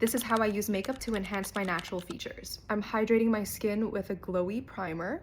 This is how I use makeup to enhance my natural features. I'm hydrating my skin with a glowy primer.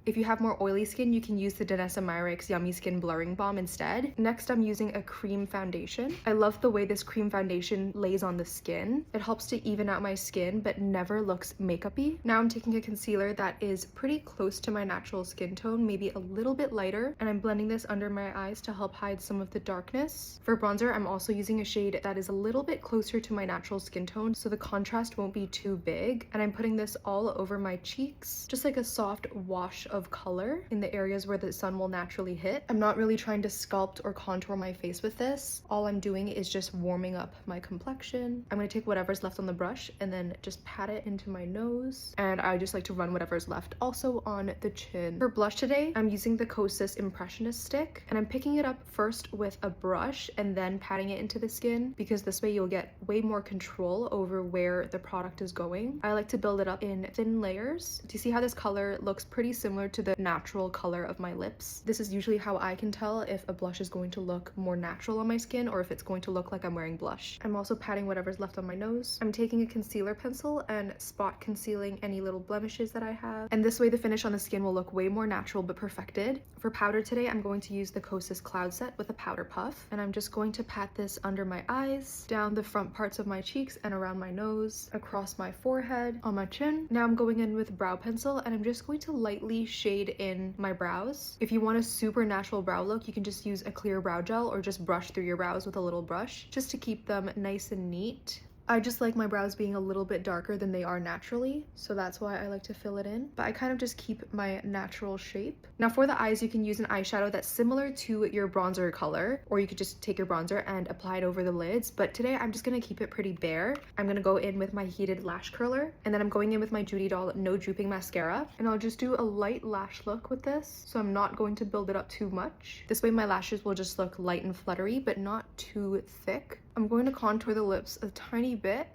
If you have more oily skin, you can use the Danessa Myricks Yummy Skin Blurring Balm instead. Next, I'm using a cream foundation. I love the way this cream foundation lays on the skin. It helps to even out my skin, but never looks makeup-y. Now I'm taking a concealer that is pretty close to my natural skin tone, maybe a little bit lighter, and I'm blending this under my eyes to help hide some of the darkness. For bronzer, I'm also using a shade that is a little bit closer to my natural skin tone, so the contrast won't be too big. And I'm putting this all over my cheeks, just like a soft wash of color in the areas where the sun will naturally hit. I'm not really trying to sculpt or contour my face with this. All I'm doing is just warming up my complexion. I'm going to take whatever's left on the brush and then just pat it into my nose. And I just like to run whatever's left also on the chin. For blush today, I'm using the Kosas Impressionist stick, and I'm picking it up first with a brush and then patting it into the skin, because this way you'll get way more control over where the product is going. I like to build it up in thin layers. Do you see how this color looks pretty similar to the natural color of my lips? This is usually how I can tell if a blush is going to look more natural on my skin or if it's going to look like I'm wearing blush. I'm also patting whatever's left on my nose. I'm taking a concealer pencil and spot concealing any little blemishes that I have. And this way the finish on the skin will look way more natural but perfected. For powder today, I'm going to use the Kosas Cloud Set with a powder puff. And I'm just going to pat this under my eyes, down the front parts of my cheeks and around my nose, across my forehead, on my chin. Now I'm going in with brow pencil and I'm just going to lightly shade in my brows. If you want a super natural brow look, you can just use a clear brow gel or just brush through your brows with a little brush just to keep them nice and neat. I just like my brows being a little bit darker than they are naturally, so that's why I like to fill it in. But I kind of just keep my natural shape. Now for the eyes, you can use an eyeshadow that's similar to your bronzer color, or you could just take your bronzer and apply it over the lids. But today I'm just gonna keep it pretty bare. I'm gonna go in with my heated lash curler, and then I'm going in with my Judy Doll No-Drooping mascara, and I'll just do a light lash look with this, so I'm not going to build it up too much. This way my lashes will just look light and fluttery, but not too thick. I'm going to contour the lips a tiny bit.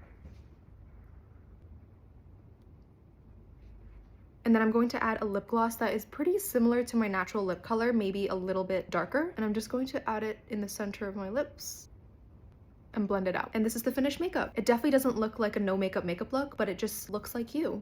And then I'm going to add a lip gloss that is pretty similar to my natural lip color, maybe a little bit darker. And I'm just going to add it in the center of my lips and blend it out. And this is the finished makeup. It definitely doesn't look like a no makeup look, but it just looks like you.